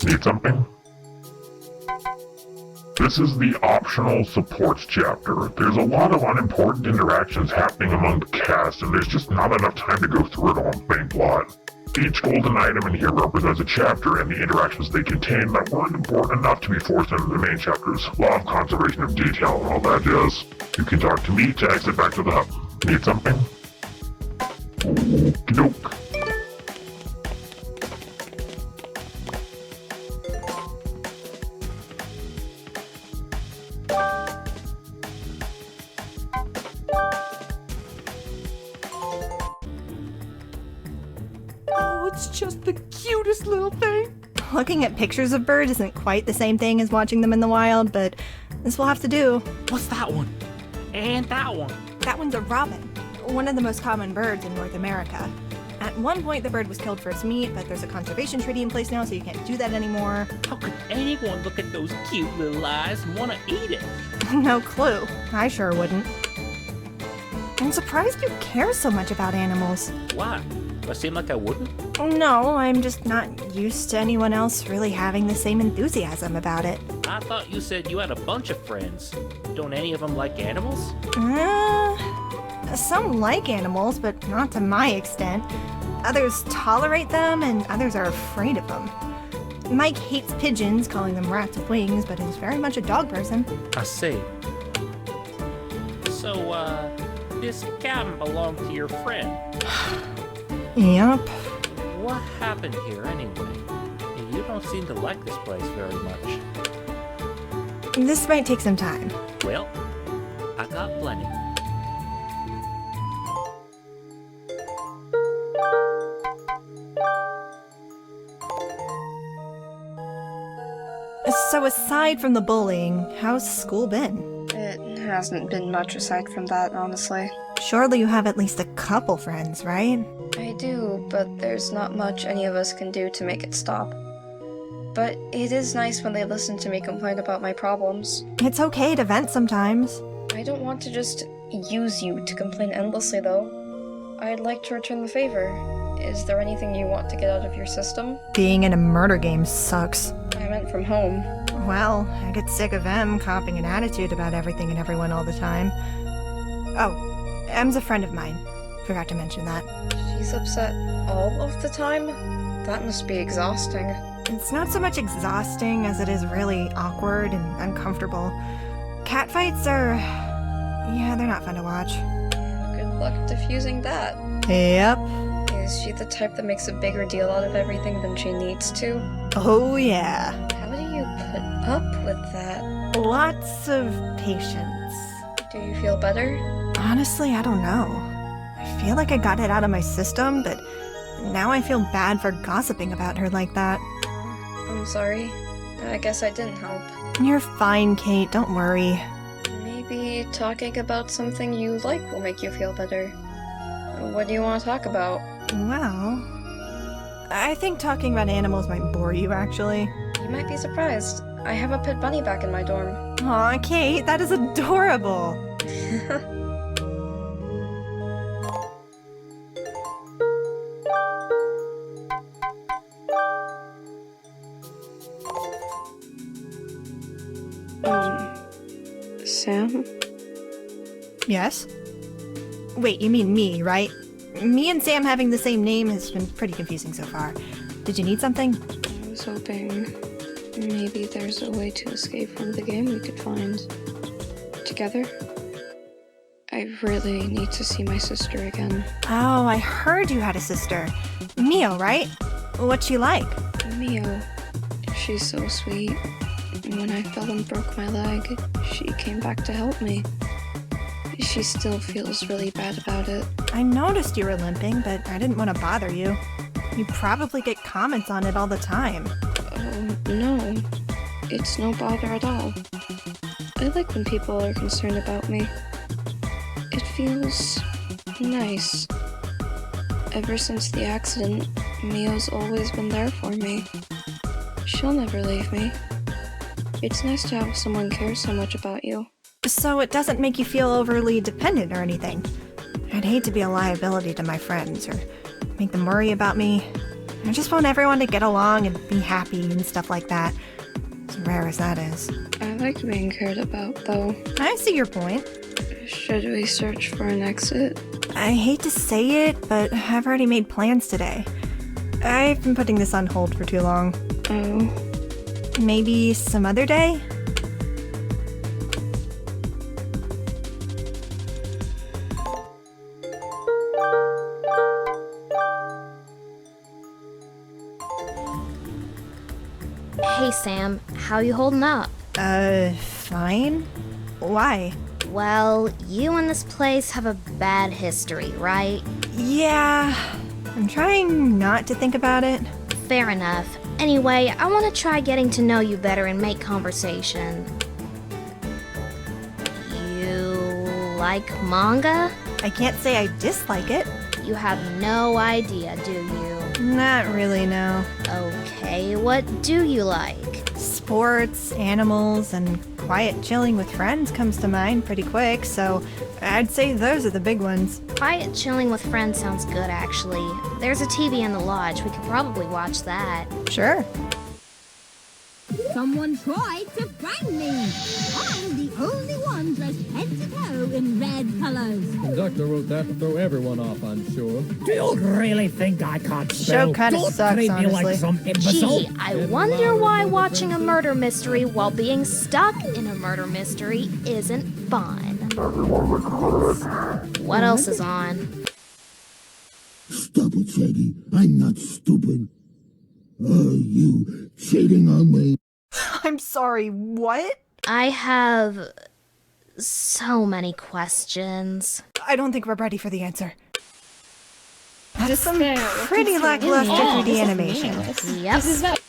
Need something? This is the optional supports chapter. There's a lot of unimportant interactions happening among the cast, and there's just not enough time to go through it all in plain plot. Each golden item in here represents a chapter and the interactions they contain that weren't important enough to be forced into the main chapters. Law of conservation of detail and all that jazz. You can talk to me to exit back to the hub. Need something? Okey-doke. It's just the cutest little thing. Looking at pictures of birds isn't quite the same thing as watching them in the wild, but this will have to do. What's that one? And that one? That one's a robin, one of the most common birds in North America. At one point, the bird was killed for its meat, but there's a conservation treaty in place now, so you can't do that anymore. How could anyone look at those cute little eyes and want to eat it? No clue. I sure wouldn't. I'm surprised you care so much about animals. Why? Do I seem like I wouldn't? No, I'm just not used to anyone else really having the same enthusiasm about it. I thought you said you had a bunch of friends. Don't any of them like animals? Some like animals, but not to my extent. Others tolerate them, and others are afraid of them. Mike hates pigeons, calling them rats with wings, but is very much a dog person. I see. So, this cabin belonged to your friend. Yep. What happened here, anyway? You don't seem to like this place very much. This might take some time. Well, I got plenty. So aside from the bullying, how's school been? It hasn't been much aside from that, honestly. Surely you have at least a couple friends, right? I do, but there's not much any of us can do to make it stop. But it is nice when they listen to me complain about my problems. It's okay to vent sometimes. I don't want to just use you to complain endlessly, though. I'd like to return the favor. Is there anything you want to get out of your system? Being in a murder game sucks. I meant from home. Well, I get sick of Em copying an attitude about everything and everyone all the time. Oh, Em's a friend of mine. Forgot to mention that. She's upset all of the time? That must be exhausting. It's not so much exhausting as it is really awkward and uncomfortable. Catfights are... yeah, they're not fun to watch. Good luck diffusing that. Yep. Is she the type that makes a bigger deal out of everything than she needs to? Oh yeah. How do you put up with that? Lots of patience. Do you feel better? Honestly, I don't know. I feel like I got it out of my system, but now I feel bad for gossiping about her like that. I'm sorry. I guess I didn't help. You're fine, Kate. Don't worry. Maybe talking about something you like will make you feel better. What do you want to talk about? Well, I think talking about animals might bore you, actually. You might be surprised. I have a pet bunny back in my dorm. Aw, Kate, that is adorable. Sam? Yes? Wait, you mean me, right? Me and Sam having the same name has been pretty confusing so far. Did you need something? I was hoping maybe there's a way to escape from the game we could find together. I really need to see my sister again. Oh, I heard you had a sister. Mio, right? What's she like? Mio. She's so sweet. When I fell and broke my leg, she came back to help me. She still feels really bad about it. I noticed you were limping, but I didn't want to bother you. You probably get comments on it all the time. Oh, no. It's no bother at all. I like when people are concerned about me. It feels nice. Ever since the accident, Mio's always been there for me. She'll never leave me. It's nice to have someone care so much about you. So it doesn't make you feel overly dependent or anything. I'd hate to be a liability to my friends or make them worry about me. I just want everyone to get along and be happy and stuff like that. As rare as that is. I like being cared about, though. I see your point. Should we search for an exit? I hate to say it, but I've already made plans today. I've been putting this on hold for too long. Oh. Maybe some other day? Hey Sam, how you holding up? Fine. Why? Well, you and this place have a bad history, right? Yeah, I'm trying not to think about it. Fair enough. Anyway, I want to try getting to know you better and make conversation. You like manga? I can't say I dislike it. You have no idea, do you? Not really, no. Okay, what do you like? Sports, animals, and quiet chilling with friends comes to mind pretty quick, so I'd say those are the big ones. Quiet chilling with friends sounds good, actually. There's a TV in the lodge. We could probably watch that. Sure. Someone tried to frighten me. I'm the only one dressed head to toe in red colors. Conductor wrote that to throw everyone off, I'm sure. Do you really think I can't spell? Show kinda Don't sucks, treat me honestly. like some imbecile. Gee, I wonder why watching a murder mystery while being stuck in a murder mystery isn't fun. What else is on? Stop it, Shaggy. I'm not stupid. Are you cheating on me? I'm sorry, what? I have so many questions. I don't think we're ready for the answer. That's some fair. pretty lackluster 3D animation. Yep.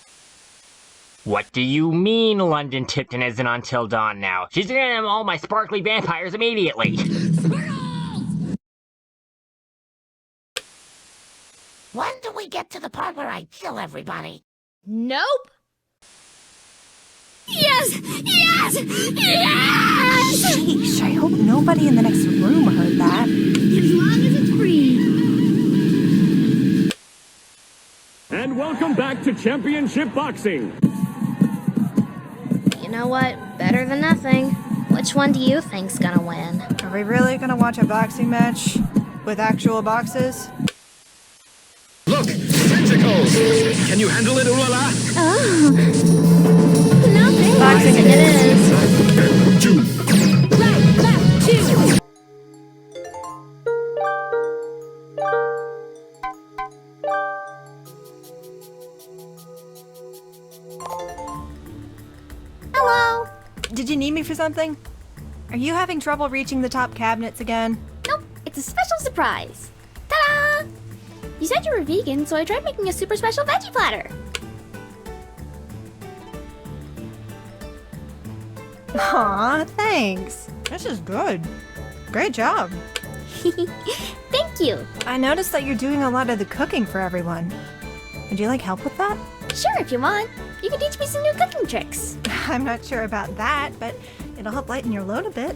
What do you mean London Tipton isn't until dawn now? She's gonna name all my sparkly vampires immediately. When do we get to the part where I kill everybody? Nope. Yes! Yes! Yes! Sheesh, I hope nobody in the next room heard that. As long as it's free. And welcome back to Championship Boxing. You know what? Better than nothing. Which one do you think's gonna win? Are we really gonna watch a boxing match with actual boxes? Look! Tentacles! Can you handle it, Urala? Boxing it is. Right, left, two. Hello! Did you need me for something? Are you having trouble reaching the top cabinets again? Nope, it's a special surprise. Ta-da! You said you were vegan, so I tried making a super special veggie platter. Aw, thanks. This is good. Great job. Thank you. I noticed that you're doing a lot of the cooking for everyone. Would you like help with that? Sure, if you want. You can teach me some new cooking tricks. I'm not sure about that, but it'll help lighten your load a bit.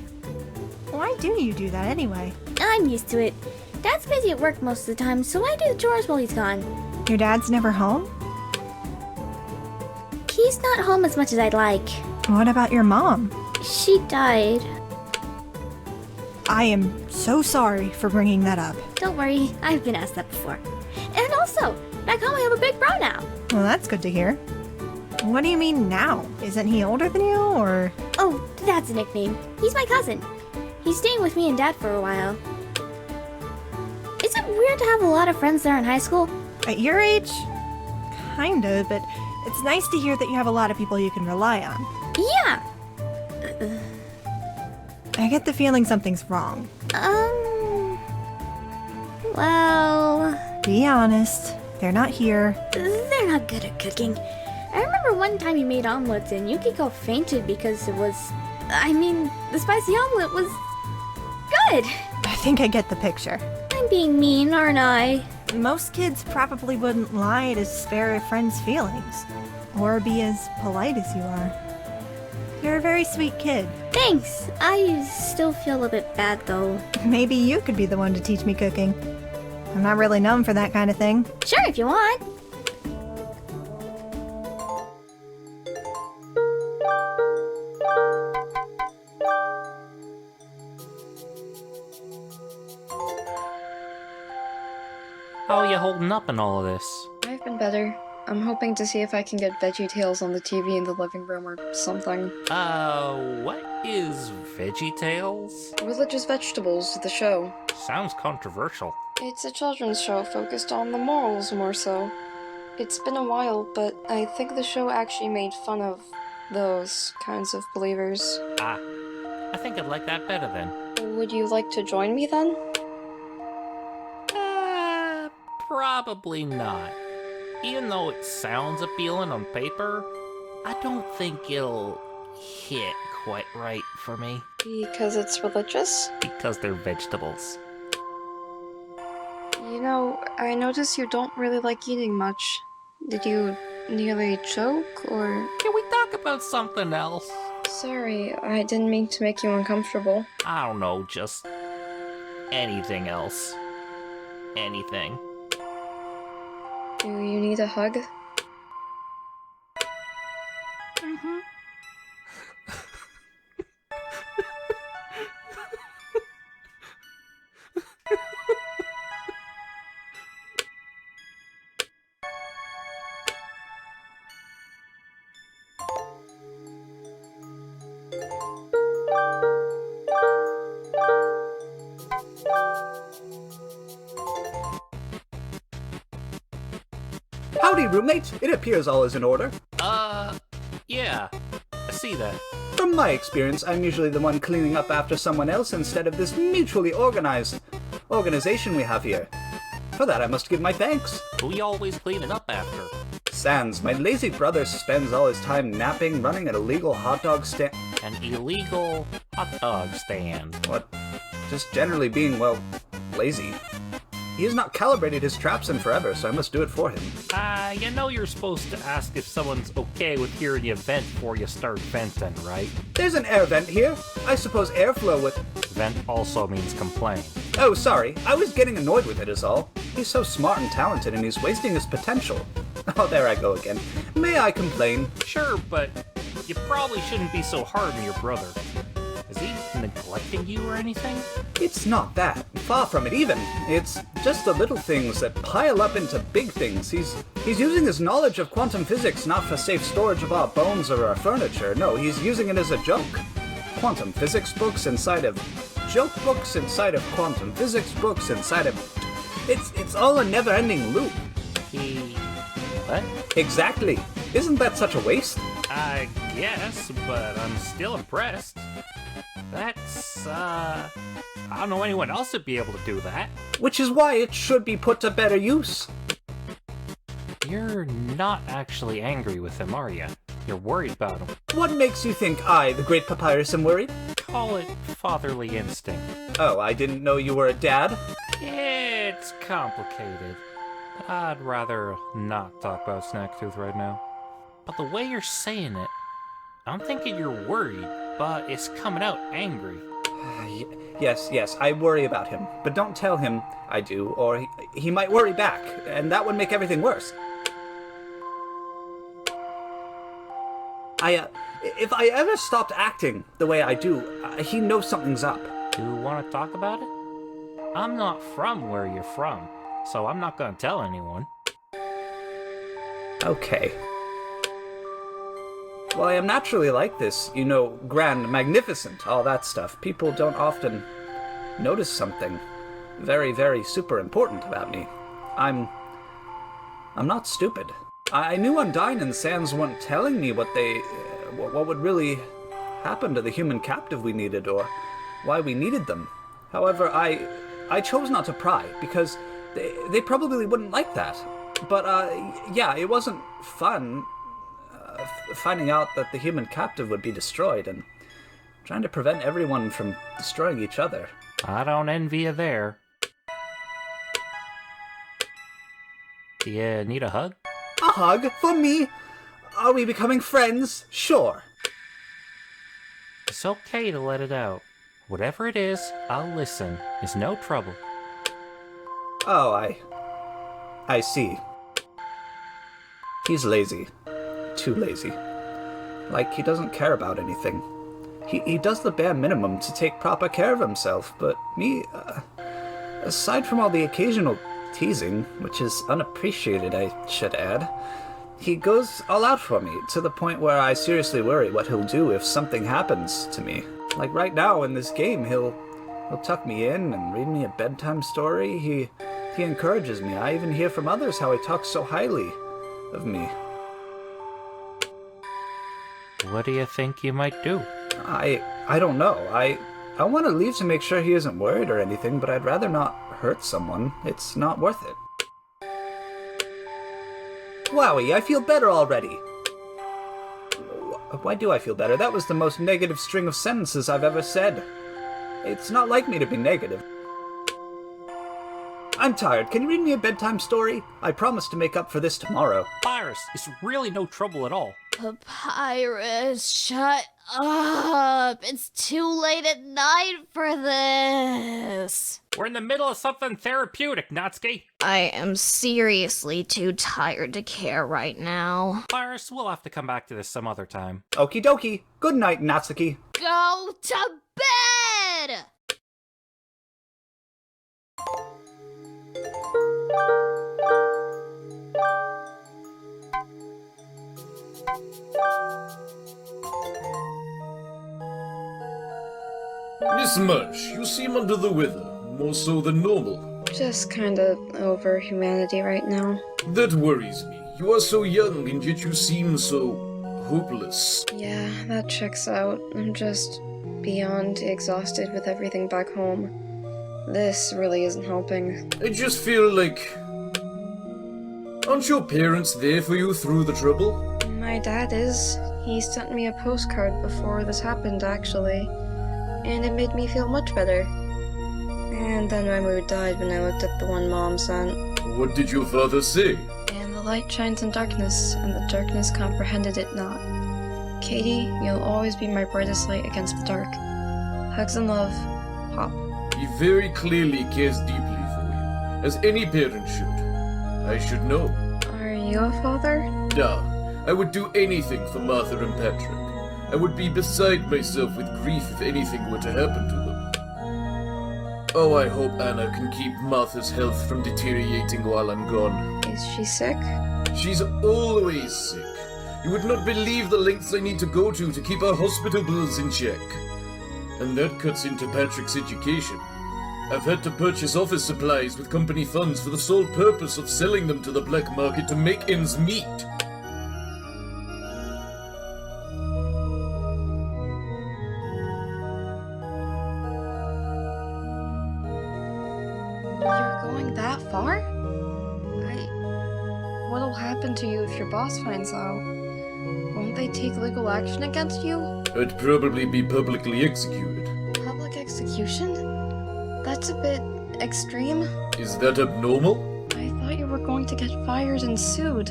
Why do you do that anyway? I'm used to it. Dad's busy at work most of the time, so I do the chores while he's gone. Your dad's never home? He's not home as much as I'd like. What about your mom? She died. I am so sorry for bringing that up. Don't worry, I've been asked that before. And also, back home I have a big bro now. Well, that's good to hear. What do you mean now? Isn't he older than you, or...? Oh, that's a nickname. He's my cousin. He's staying with me and Dad for a while. Is it weird to have a lot of friends there in high school? At your age? Kinda, but it's nice to hear that you have a lot of people you can rely on. Yeah. I get the feeling something's wrong. Well... Be honest. They're not here. They're not good at cooking. I remember one time you made omelets and Yukiko fainted because it was... I mean, the spicy omelet was... good. I think I get the picture. I'm being mean, aren't I? Most kids probably wouldn't lie to spare a friend's feelings. Or be as polite as you are. You're You're a very sweet kid. Thanks. I still feel a bit bad, though. Maybe you could be the one to teach me cooking. I'm not really known for that kind of thing. Sure, if you want. How are you holding up in all of this? I've been better. I'm hoping to see if I can get VeggieTales on the TV in the living room or something. What is VeggieTales? Religious Vegetables, the show. Sounds controversial. It's a children's show focused on the morals more so. It's been a while, but I think the show actually made fun of those kinds of believers. Ah, I think I'd like that better then. Would you like to join me then? Probably not. Even though it sounds appealing on paper, I don't think it'll hit quite right for me. Because it's religious? Because they're vegetables. You know, I notice you don't really like eating much. Did you nearly choke, or...? Can we talk about something else? Sorry, I didn't mean to make you uncomfortable. I don't know, just... anything else. Anything. Do you need a hug? Mm-hmm. Howdy, roommate. It appears all is in order. Yeah. I see that. From my experience, I'm usually the one cleaning up after someone else instead of this mutually organized organization we have here. For that, I must give my thanks. Who you always cleaning up after? Sans, my lazy brother spends all his time napping, running an illegal hot dog stand. An illegal hot dog stand? What? Just generally being, well, lazy. He has not calibrated his traps in forever, so I must do it for him. You know you're supposed to ask if someone's okay with hearing you vent before you start venting, right? There's an air vent here. I suppose airflow would... Vent also means complain. Oh, sorry. I was getting annoyed with it is all. He's so smart and talented, and he's wasting his potential. Oh, there I go again. May I complain? Sure, but you probably shouldn't be so hard on your brother. Is he neglecting you or anything? It's not that. Far from it even. It's just the little things that pile up into big things. He's using his knowledge of quantum physics not for safe storage of our bones or our furniture. No, he's using it as a joke. Quantum physics books inside of joke books inside of quantum physics books inside of... It's all a never-ending loop. What? Exactly. Isn't that such a waste? I guess, but I'm still impressed. That's, I don't know anyone else would be able to do that. Which is why it should be put to better use. You're not actually angry with him, are you? You're worried about him. What makes you think I, the great Papyrus, am worried? Call it fatherly instinct. Oh, I didn't know you were a dad? It's complicated. I'd rather not talk about Snacktooth right now. But the way you're saying it, I'm thinking you're worried, but it's coming out angry. Yes, I worry about him. But don't tell him I do, or he might worry back, and that would make everything worse. If I ever stopped acting the way I do, he knows something's up. Do you want to talk about it? I'm not from where you're from, so I'm not gonna tell anyone. Okay. Well, I am naturally like this, you know, grand, magnificent, all that stuff. People don't often notice something very, very super important about me. I'm not stupid. I knew Undyne and Sans weren't telling me what would really happen to the human captive we needed, or why we needed them. However, I chose not to pry, because they probably wouldn't like that. But, yeah, it wasn't fun finding out that the human captive would be destroyed, and trying to prevent everyone from destroying each other. I don't envy you there. Do you need a hug? A hug? For me? Are we becoming friends? Sure. It's okay to let it out. Whatever it is, I'll listen. It's no trouble. Oh, I see. He's lazy. Too lazy. Like, he doesn't care about anything. He does the bare minimum to take proper care of himself, but me, aside from all the occasional teasing, which is unappreciated, I should add, he goes all out for me, to the point where I seriously worry what he'll do if something happens to me. Like right now in this game, he'll tuck me in and read me a bedtime story. He encourages me. I even hear from others how he talks so highly of me. What do you think you might do? I don't know. I want to leave to make sure he isn't worried or anything, but I'd rather not hurt someone. It's not worth it. Wowie, I feel better already. Why do I feel better? That was the most negative string of sentences I've ever said. It's not like me to be negative. I'm tired. Can you read me a bedtime story? I promise to make up for this tomorrow. Papyrus, it's really no trouble at all. Papyrus, shut up. It's too late at night for this. We're in the middle of something therapeutic, Natsuki. I am seriously too tired to care right now. Papyrus, we'll have to come back to this some other time. Okie dokie. Good night, Natsuki. Go to bed! Miss Marsh, you seem under the weather, more so than normal. Just kinda over humanity right now. That worries me. You are so young and yet you seem so hopeless. Yeah, that checks out. I'm just beyond exhausted with everything back home. This really isn't helping. I just feel like... Aren't your parents there for you through the trouble? My dad is. He sent me a postcard before this happened, actually. And it made me feel much better. And then my mood died when I looked at the one Mom sent. What did your father say? And the light shines in darkness, and the darkness comprehended it not. Katie, you'll always be my brightest light against the dark. Hugs and love, Pop. He very clearly cares deeply for you, as any parent should. I should know. Are you a father? Nah, I would do anything for Martha and Patrick. I would be beside myself with grief if anything were to happen to them. Oh, I hope Anna can keep Martha's health from deteriorating while I'm gone. Is she sick? She's always sick. You would not believe the lengths I need to go to keep our hospital bills in check. And that cuts into Patrick's education. I've had to purchase office supplies with company funds for the sole purpose of selling them to the black market to make ends meet. You're going that far? What'll happen to you if your boss finds out? Won't they take legal action against you? I'd probably be publicly executed. Public execution? That's a bit extreme. Is that abnormal? I thought you were going to get fired and sued,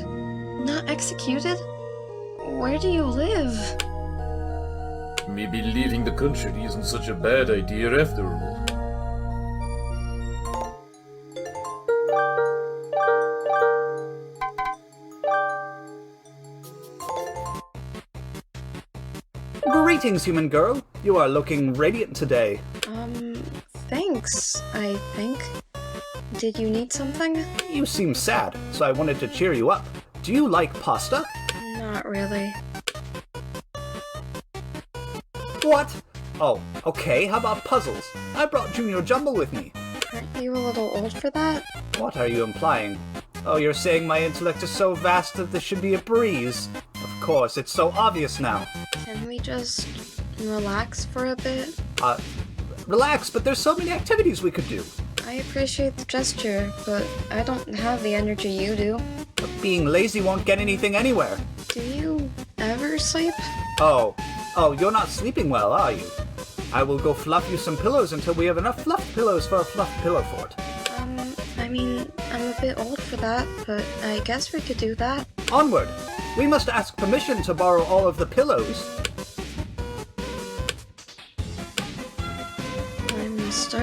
not executed. Where do you live? Maybe leaving the country isn't such a bad idea after all. Greetings, human girl. You are looking radiant today. Thanks, I think. Did you need something? You seem sad, so I wanted to cheer you up. Do you like pasta? Not really. What? Oh, okay, how about puzzles? I brought Junior Jumble with me. Aren't you a little old for that? What are you implying? Oh, you're saying my intellect is so vast that this should be a breeze. Of course, it's so obvious now. Can we just relax for a bit? Relax, but there's so many activities we could do. I appreciate the gesture, but I don't have the energy you do. But being lazy won't get anything anywhere. Do you ever sleep? Oh, you're not sleeping well, are you? I will go fluff you some pillows until we have enough fluffed pillows for a fluffed pillow fort. I mean, I'm a bit old for that, but I guess we could do that. Onward! We must ask permission to borrow all of the pillows.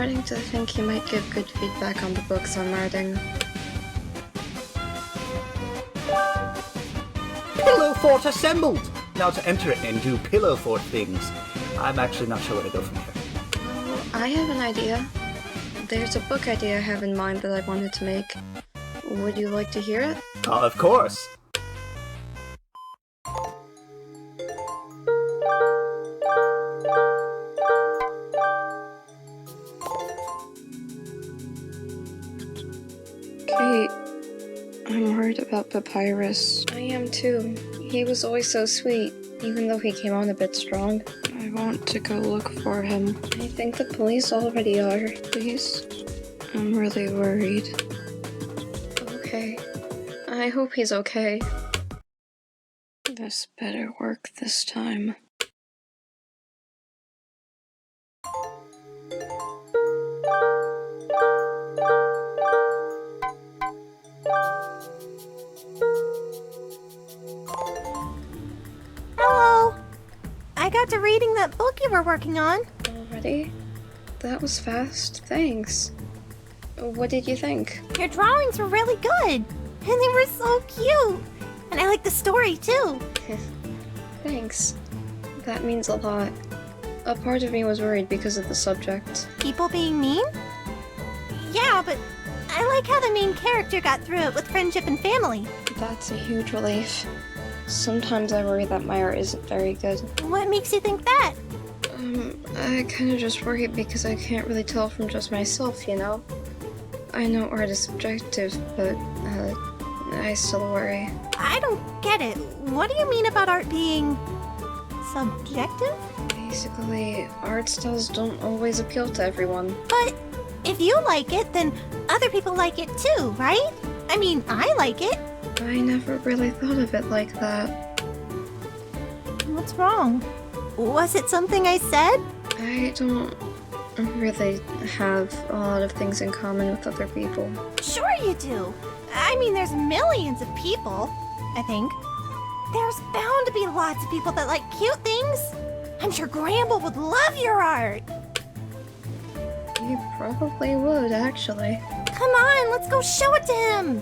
starting to think you might give good feedback on the books I'm writing. Pillow fort assembled! Now to enter it and do pillow fort things. I'm actually not sure where to go from here. Oh, I have an idea. There's a book idea I have in mind that I wanted to make. Would you like to hear it? Of course! Kate, I'm worried about Papyrus. I am too. He was always so sweet, even though he came on a bit strong. I want to go look for him. I think the police already are. Please? I'm really worried. Okay. I hope he's okay. This better work this time. Hello! I got to reading that book you were working on. Already? That was fast. Thanks. What did you think? Your drawings were really good, and they were so cute. And I like the story too. Thanks. That means a lot. A part of me was worried because of the subject. People being mean? Yeah, but I like how the main character got through it with friendship and family. That's a huge relief. Sometimes I worry that my art isn't very good. What makes you think that? I kinda just worry because I can't really tell from just myself, you know? I know art is subjective, but, I still worry. I don't get it. What do you mean about art being subjective? Basically, art styles don't always appeal to everyone. But if you like it, then other people like it too, right? I mean, I like it. I never really thought of it like that. What's wrong? Was it something I said? I don't really have a lot of things in common with other people. Sure you do. I mean, there's millions of people, I think. There's bound to be lots of people that like cute things. I'm sure Gramble would love your art. He probably would, actually. Come on, let's go show it to him.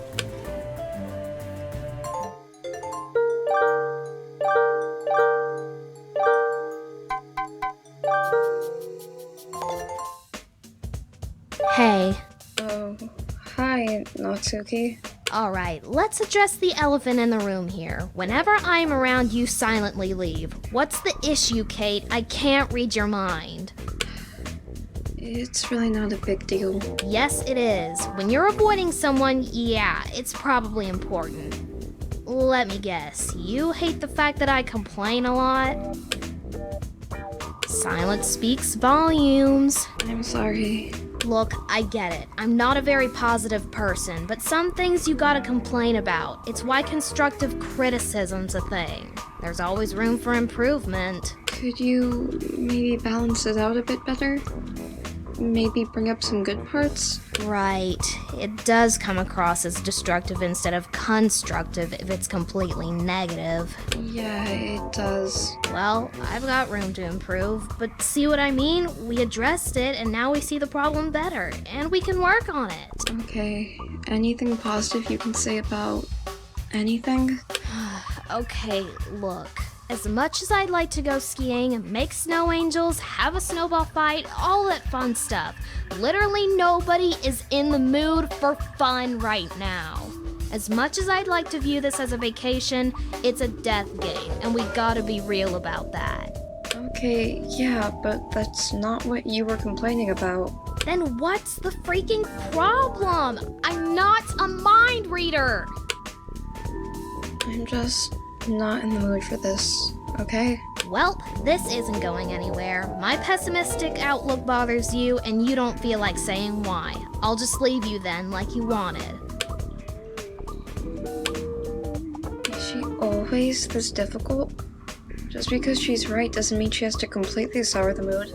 Hey. Oh, hi, Natsuki. Alright, let's address the elephant in the room here. Whenever I'm around, you silently leave. What's the issue, Kate? I can't read your mind. It's really not a big deal. Yes, it is. When you're avoiding someone, yeah, it's probably important. Let me guess, you hate the fact that I complain a lot? Silence speaks volumes. I'm sorry. Look, I get it. I'm not a very positive person, but some things you gotta complain about. It's why constructive criticism's a thing. There's always room for improvement. Could you maybe balance it out a bit better? Maybe bring up some good parts? Right. It does come across as destructive instead of constructive if it's completely negative. Yeah, it does. Well, I've got room to improve, but see what I mean? We addressed it, and now we see the problem better, and we can work on it. Okay. Anything positive you can say about anything? Okay, look. As much as I'd like to go skiing, make snow angels, have a snowball fight, all that fun stuff, literally nobody is in the mood for fun right now. As much as I'd like to view this as a vacation, it's a death game, and we gotta be real about that. Okay, yeah, but that's not what you were complaining about. Then what's the freaking problem? I'm not a mind reader! I'm just not in the mood for this, okay? Well, this isn't going anywhere. My pessimistic outlook bothers you, and you don't feel like saying why. I'll just leave you then, like you wanted. Is she always this difficult? Just because she's right doesn't mean she has to completely sour the mood.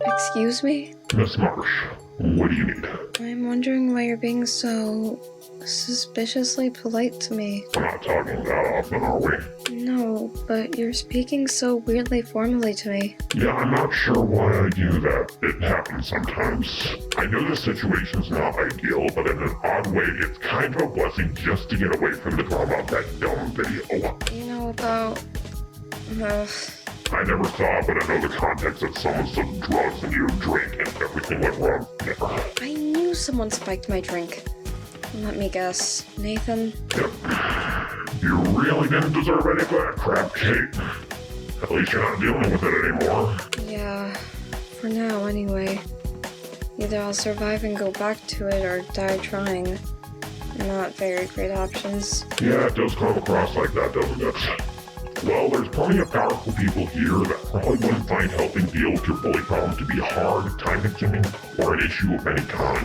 Excuse me? Miss Marsh, What do you need? I'm wondering why you're being so suspiciously polite to me. We're not talking that often, are we? No, but you're speaking so weirdly formally to me. Yeah, I'm not sure why I do that. It happens sometimes. I know the situation's not ideal, but in an odd way, it's kind of a blessing just to get away from the drama of that dumb video. You know about... I never saw it, but I know the context that someone took drugs and you drank and everything went wrong. Never. I knew someone spiked my drink. Let me guess. Nathan? Yep. You really didn't deserve any of that crap, Kate. At least you're not dealing with it anymore. Yeah, for now anyway. Either I'll survive and go back to it or die trying. Not very great options. Yeah, it does come across like that, doesn't it? Well, there's plenty of powerful people here that probably wouldn't find helping deal with your bully problem to be hard, time-consuming, or an issue of any kind.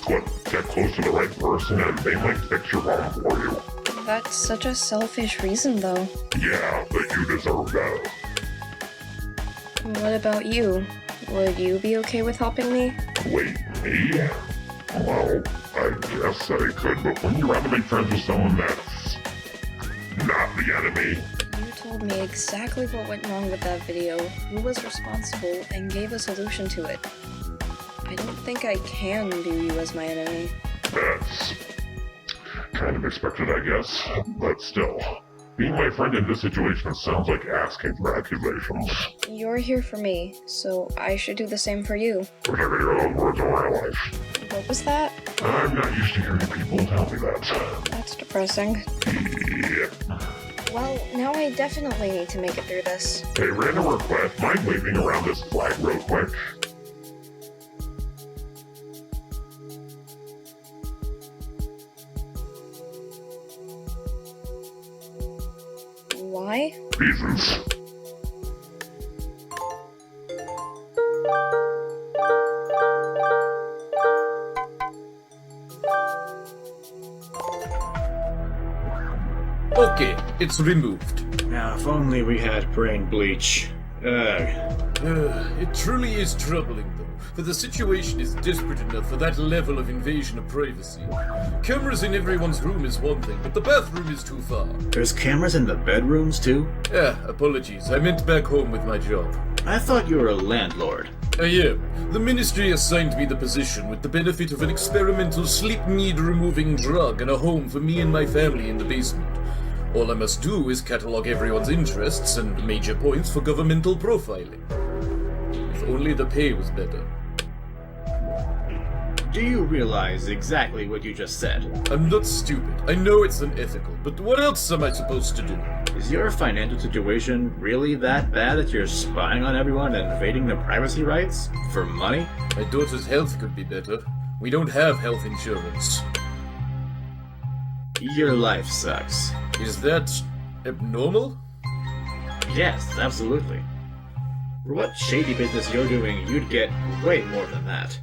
But get close to the right person and they might fix your problem for you. That's such a selfish reason, though. Yeah, but you deserve that. What about you? Would you be okay with helping me? Wait, me? Well, I guess I could, but wouldn't you rather make friends with someone that's not the enemy? You told me exactly what went wrong with that video, who was responsible, and gave a solution to it. I don't think I can view you as my enemy. That's kind of expected, I guess. But still, being my friend in this situation sounds like asking for accusations. You're here for me, so I should do the same for you. Wish I could hear those words in my life. What was that? I'm not used to hearing people tell me that. That's depressing. Yep. Well, now I definitely need to make it through this. Hey, random request, mind waving around this flag real quick? Why? Reasons. Okay, it's removed. Now, if only we had brain bleach. It truly is troubling, though, for the situation is desperate enough for that level of invasion of privacy. Cameras in everyone's room is one thing, but the bathroom is too far. There's cameras in the bedrooms, too? Apologies. I meant back home with my job. I thought you were a landlord. I am. The ministry assigned me the position with the benefit of an experimental sleep need-removing drug and a home for me and my family in the basement. All I must do is catalog everyone's interests and major points for governmental profiling. If only the pay was better. Do you realize exactly what you just said? I'm not stupid. I know it's unethical, but what else am I supposed to do? Is your financial situation really that bad that you're spying on everyone and invading their privacy rights? For money? My daughter's health could be better. We don't have health insurance. Your life sucks. Is that abnormal? Yes, absolutely. For what shady business you're doing, you'd get way more than that.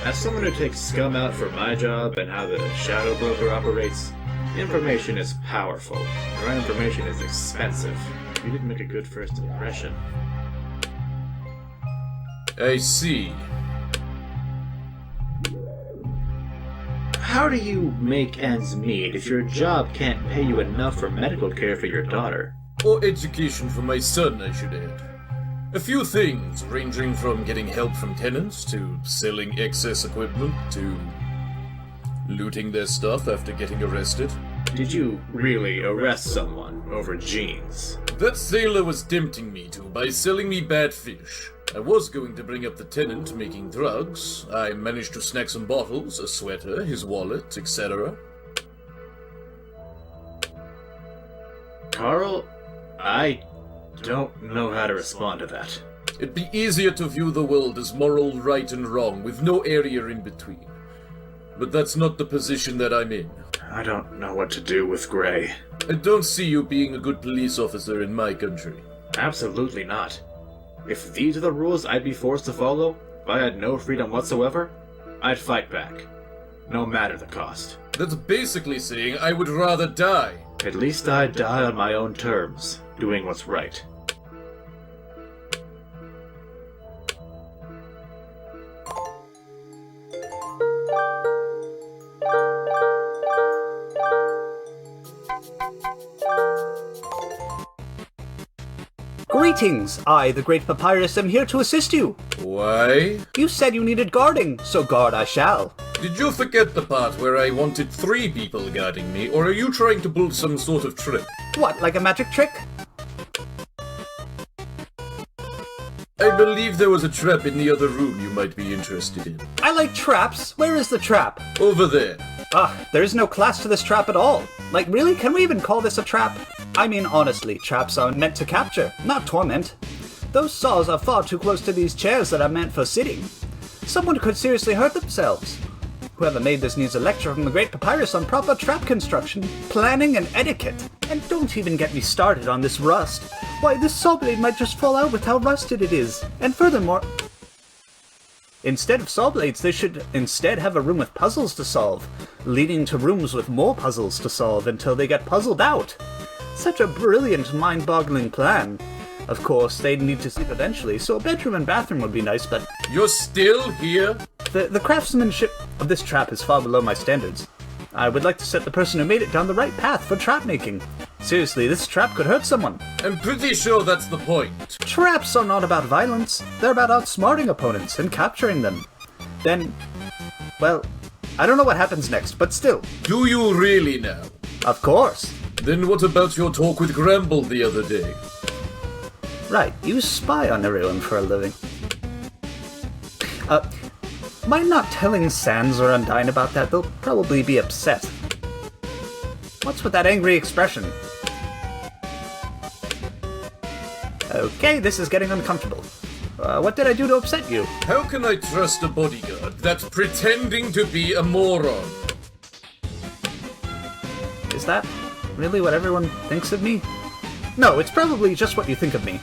As someone who takes scum out for my job and how the shadow broker operates, information is powerful. The right information is expensive. You didn't make a good first impression. I see. How do you make ends meet if your job can't pay you enough for medical care for your daughter? Or education for my son, I should add. A few things, ranging from getting help from tenants, to selling excess equipment, to looting their stuff after getting arrested. Did you really arrest someone over jeans? That sailor was tempting me to by selling me bad fish. I was going to bring up the tenant making drugs. I managed to snag some bottles, a sweater, his wallet, etc. Carl, I don't know how to respond to that. It'd be easier to view the world as moral right and wrong, with no area in between. But that's not the position that I'm in. I don't know what to do with Gray. I don't see you being a good police officer in my country. Absolutely not. If these are the rules I'd be forced to follow, if I had no freedom whatsoever, I'd fight back. No matter the cost. That's basically saying I would rather die. At least I'd die on my own terms, doing what's right. Greetings! I, the Great Papyrus, am here to assist you. Why? You said you needed guarding, so guard I shall. Did you forget the part where I wanted 3 people guarding me, or are you trying to pull some sort of trick? What, like a magic trick? I believe there was a trap in the other room you might be interested in. I like traps. Where is the trap? Over there. There is no class to this trap at all. Like, really? Can we even call this a trap? I mean, honestly, traps are meant to capture, not torment. Those saws are far too close to these chairs that are meant for sitting. Someone could seriously hurt themselves. Whoever made this needs a lecture from the Great Papyrus on proper trap construction, planning, and etiquette. And don't even get me started on this rust. Why, this saw blade might just fall out with how rusted it is. And furthermore, instead of saw blades, they should instead have a room with puzzles to solve, leading to rooms with more puzzles to solve until they get puzzled out. Such a brilliant, mind-boggling plan. Of course, they'd need to sleep eventually, so a bedroom and bathroom would be nice, but... You're still here? The craftsmanship of this trap is far below my standards. I would like to set the person who made it down the right path for trap making. Seriously, this trap could hurt someone. I'm pretty sure that's the point. Traps are not about violence. They're about outsmarting opponents and capturing them. Then, well, I don't know what happens next, but still. Do you really now? Of course. Then what about your talk with Gramble the other day? Right, you spy on everyone for a living. Mind not telling Sans or Undyne about that? They'll probably be upset. What's with that angry expression? Okay, this is getting uncomfortable. What did I do to upset you? How can I trust a bodyguard that's pretending to be a moron? Is that really what everyone thinks of me? No, it's probably just what you think of me.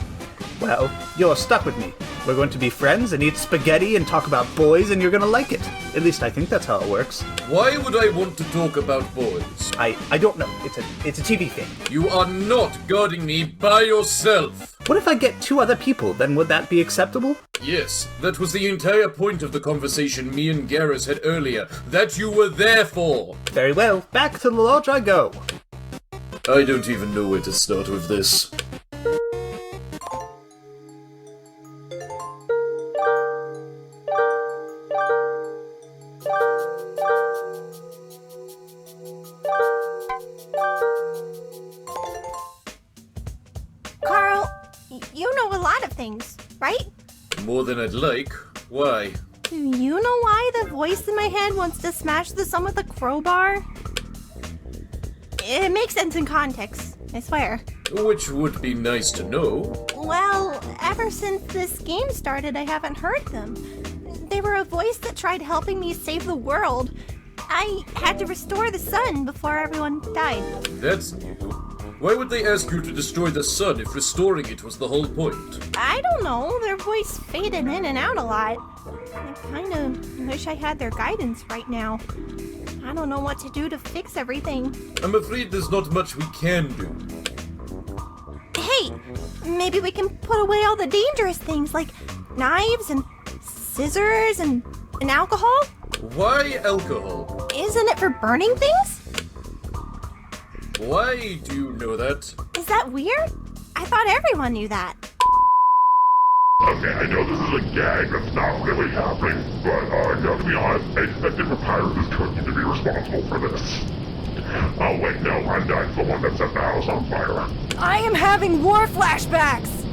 Well, you're stuck with me. We're going to be friends and eat spaghetti and talk about boys, and you're gonna like it. At least I think that's how it works. Why would I want to talk about boys? I don't know. It's a TV thing. You are not guarding me by yourself. What if I get 2 other people? Then would that be acceptable? Yes, that was the entire point of the conversation me and Garrus had earlier. That you were there for. Very well. Back to the lodge I go. I don't even know where to start with this. Carl, you know a lot of things, right? More than I'd like. Why? Do you know why the voice in my head wants to smash the sun with a crowbar? It makes sense in context, I swear. Which would be nice to know. Well, ever since this game started, I haven't heard them. They were a voice that tried helping me save the world. I had to restore the sun before everyone died. That's new. Why would they ask you to destroy the sun if restoring it was the whole point? I don't know. Their voice faded in and out a lot. I kind of wish I had their guidance right now. I don't know what to do to fix everything. I'm afraid there's not much we can do. Hey, maybe we can put away all the dangerous things like knives and scissors and alcohol? Why alcohol? Isn't it for burning things? Why do you know that? Is that weird? I thought everyone knew that. Okay, I know this is a gag that's not really happening, but, to be honest, I expected Papyrus' cookie to be responsible for this. Oh wait, no, Undyne's the one that set the house on fire. I am having war flashbacks!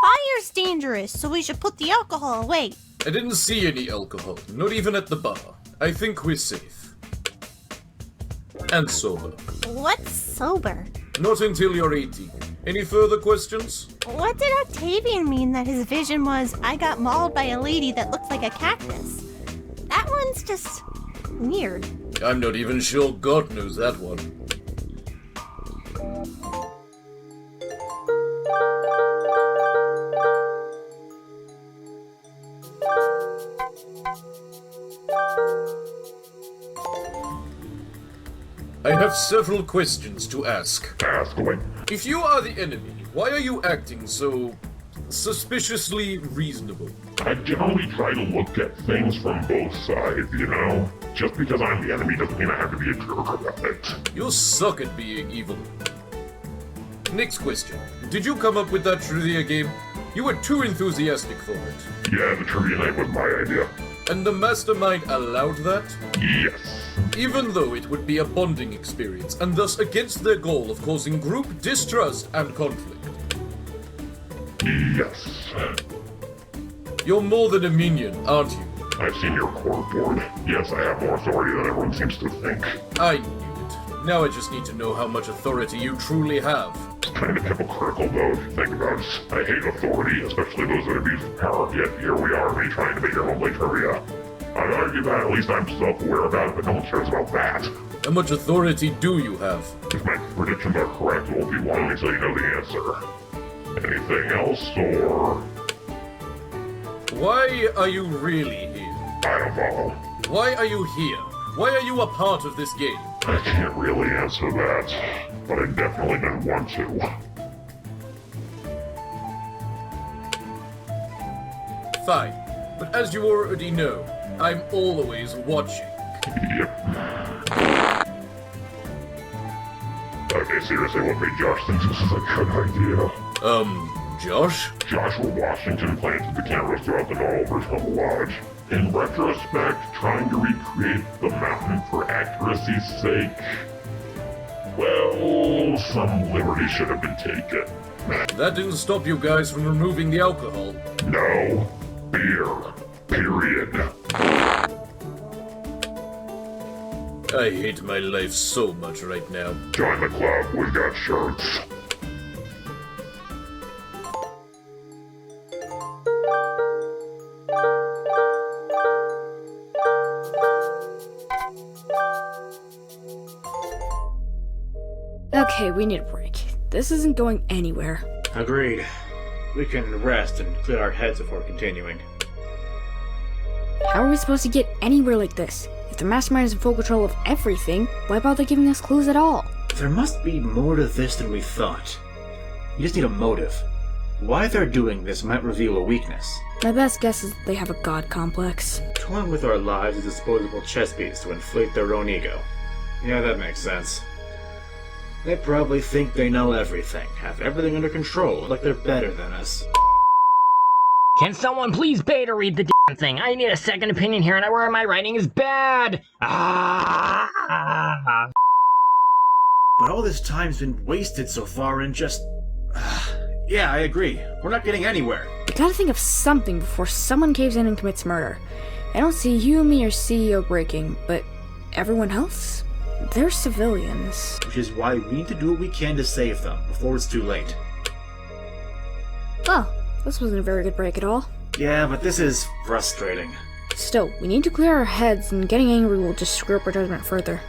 Fire's dangerous, so we should put the alcohol away. I didn't see any alcohol, not even at the bar. I think we're safe. And sober. What's sober? Not until you're 18. Any further questions? What did Octavian mean that his vision was, I got mauled by a lady that looks like a cactus? That one's just weird. I'm not even sure God knows that one. I have several questions to ask. Ask away. If you are the enemy, why are you acting so suspiciously reasonable. I generally try to look at things from both sides, you know? Just because I'm the enemy doesn't mean I have to be a jerk about it. You suck at being evil. Next question. Did you come up with that trivia game? You were too enthusiastic for it. Yeah, the trivia night was my idea. And the mastermind allowed that? Yes. Even though it would be a bonding experience, and thus against their goal of causing group distrust and conflict. Yes. You're more than a minion, aren't you? I've seen your core board. Yes, I have more authority than everyone seems to think. I knew it. Now I just need to know how much authority you truly have. It's kind of hypocritical, though, if you think about it. I hate authority, especially those that abuse power, yet here we are, me trying to make your homely trivia. I'd argue that at least I'm self-aware about it, but no one cares about that. How much authority do you have? If my predictions are correct, it won't be long until you know the answer. Anything else, or...? Why are you really here? I don't follow. Why are you here? Why are you a part of this game? I can't really answer that, but I definitely don't want to. Fine, but as you already know, I'm always watching. Yep. Okay, seriously, what made Josh think this is a good idea? Josh? Joshua Washington planted the cameras throughout the Knowledge of the Lodge. In retrospect, trying to recreate the mountain for accuracy's sake, well, some liberty should have been taken. That didn't stop you guys from removing the alcohol. No. Beer. Period. I hate my life so much right now. Join the club, we've got shirts. Okay, we need a break. This isn't going anywhere. Agreed. We can rest and clear our heads before continuing. How are we supposed to get anywhere like this? If the mastermind is in full control of everything, why bother giving us clues at all? There must be more to this than we thought. You just need a motive. Why they're doing this might reveal a weakness. My best guess is they have a god complex. Toying with our lives as disposable chess pieces to inflate their own ego. Yeah, that makes sense. They probably think they know everything, have everything under control, like they're better than us. Can someone please beta read the damn thing? I need a second opinion here, and I worry my writing is bad. But all this time's been wasted so far in just... yeah, I agree. We're not getting anywhere. We gotta think of something before someone caves in and commits murder. I don't see you, me, or CEO breaking, but everyone else? They're civilians. Which is why we need to do what we can to save them, before it's too late. Oh, this wasn't a very good break at all. Yeah, but this is frustrating. Still, we need to clear our heads, and getting angry will just screw up our judgment further.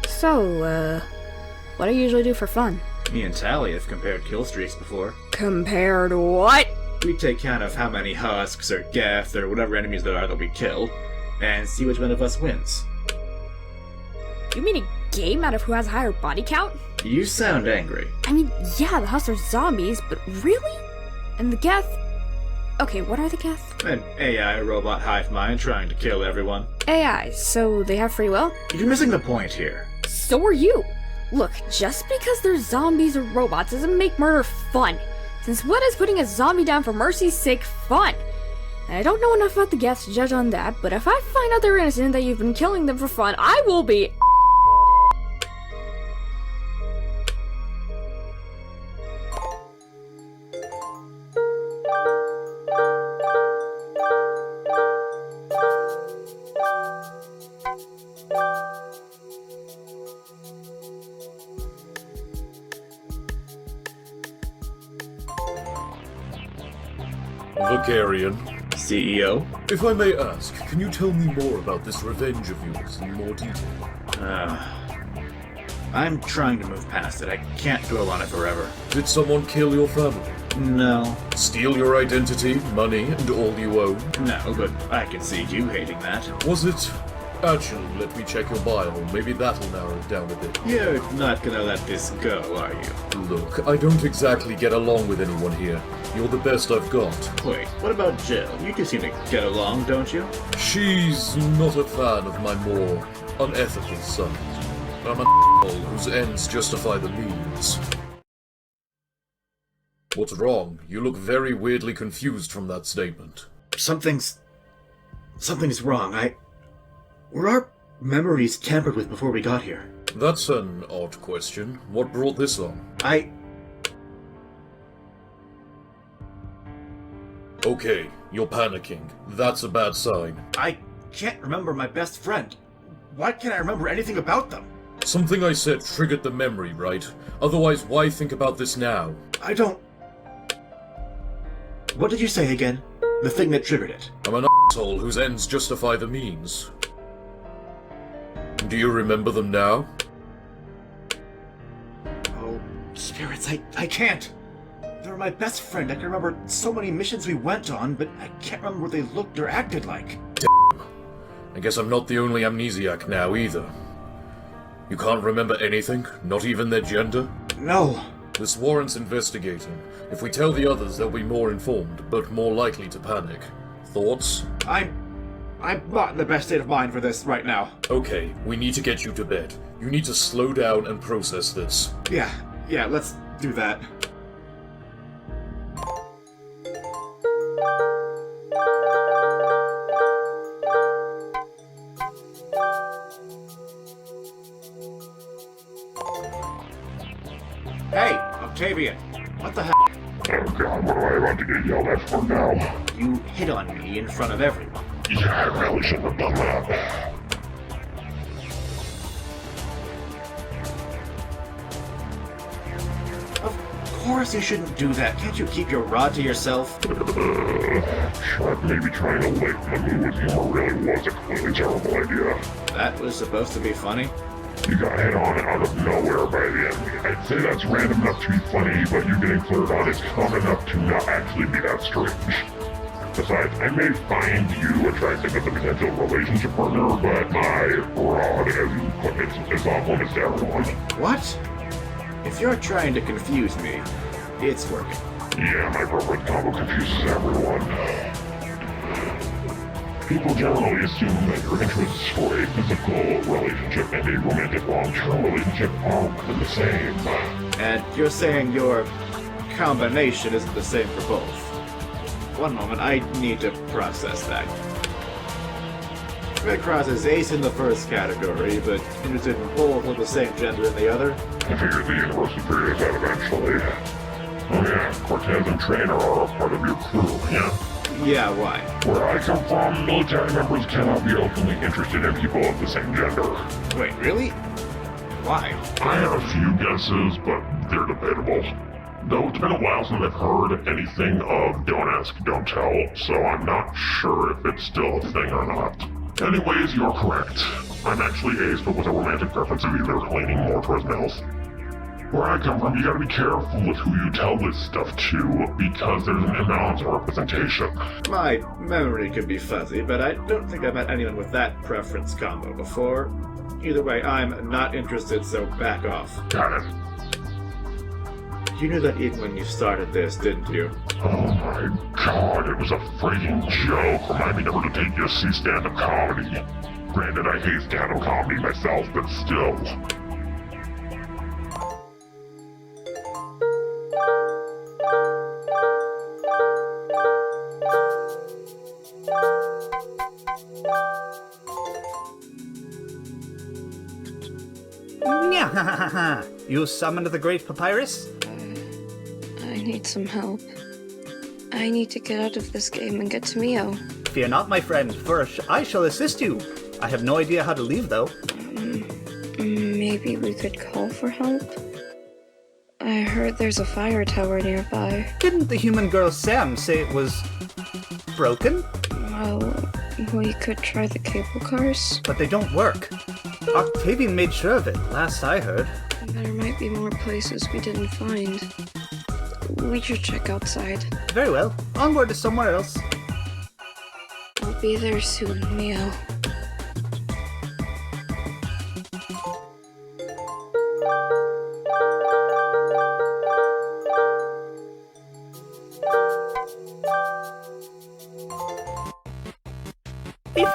So, what do you usually do for fun? Me and Tally have compared kill streaks before. Compared what? We take count of how many husks, or geth, or whatever enemies there are that we kill, and see which one of us wins. You mean a game out of who has a higher body count? You sound angry. I mean, yeah, the husks are zombies, but really? And the geth? Okay, what are the geth? An AI robot hive mind trying to kill everyone. AI, so they have free will? You're missing the point here. So are you! Look, just because they're zombies or robots doesn't make murder fun. Since when is putting a zombie down for mercy's sake fun? And I don't know enough about the geths to judge on that, but if I find out they're innocent that you've been killing them for fun, I will be... Vicarian. CEO? If I may ask, can you tell me more about this revenge of yours in more detail? I'm trying to move past it. I can't dwell on it forever. Did someone kill your family? No. Steal your identity, money, and all you own? No, but I can see you hating that. Was it Actually, let me check your bio. Maybe that'll narrow it down a bit. You're not gonna let this go, are you? Look, I don't exactly get along with anyone here. You're the best I've got. Wait, what about Jill? You two seem to get along, don't you? She's not a fan of my more unethical side. I'm an asshole whose ends justify the means. What's wrong? You look very weirdly confused from that statement. Something's wrong. Were our memories tampered with before we got here? That's an odd question. What brought this on? Okay, you're panicking. That's a bad sign. I can't remember my best friend. Why can't I remember anything about them? Something I said triggered the memory, right? Otherwise, why think about this now? I don't... What did you say again? The thing that triggered it. I'm an asshole whose ends justify the means. Do you remember them now? Oh, spirits, I can't. They were my best friend. I can remember so many missions we went on, but I can't remember what they looked or acted like. Damn. I guess I'm not the only amnesiac now, either. You can't remember anything? Not even their gender? No. This warrants investigating. If we tell the others, they'll be more informed, but more likely to panic. Thoughts? I'm not in the best state of mind for this right now. Okay, we need to get you to bed. You need to slow down and process this. Yeah, let's do that. Hey, Octavian, what the heck? Oh god, what am I about to get yelled at for now? You hit on me in front of everyone. Yeah, I really shouldn't have done that. Of course you shouldn't do that. Can't you keep your rod to yourself? Maybe trying to lick the mood with humor really was a completely terrible idea. That was supposed to be funny? You got hit on out of nowhere by the enemy. I'd say that's random enough to be funny, but you getting cleared on is common enough to not actually be that strange. Besides, I may find you attractive as a potential relationship partner, but my rod, as you put it, is off limits to everyone. What? If you're trying to confuse me, it's working. Yeah, my perfect combo confuses everyone. People generally assume that your interests for a physical relationship and a romantic long-term relationship are one and the same. And you're saying your combination isn't the same for both. One moment, I need to process that. Red Cross is ace in the first category, but interested in both with the same gender in the other. I figured the universe would figure this out eventually. Oh yeah, Cortez and Trainer are a part of your crew, yeah? Yeah, why? Where I come from, military members cannot be openly interested in people of the same gender. Wait, really? Why? I have a few guesses, but they're debatable. Though it's been a while since I've heard anything of don't ask, don't tell, so I'm not sure if it's still a thing or not. Anyways, you're correct. I'm actually ace, but with a romantic preference of either leaning more towards males. Where I come from, you gotta be careful with who you tell this stuff to, because there's an imbalance of representation. My memory could be fuzzy, but I don't think I've met anyone with that preference combo before. Either way, I'm not interested, so back off. Got it. You knew that even when you started this, didn't you? Oh my god, it was a freaking joke. Remind me never to take you to see stand-up comedy. Granted, I hate stand-up comedy myself, but still. You summoned the Great Papyrus? I need some help. I need to get out of this game and get to Mio. Fear not, my friend, for I shall assist you. I have no idea how to leave, though. Maybe we could call for help? I heard there's a fire tower nearby. Didn't the human girl Sam say it was broken? Well, we could try the cable cars. But they don't work. Octavian made sure of it, last I heard. There might be more places we didn't find. We should check outside. Very well. Onward to somewhere else. I'll be there soon, Mio.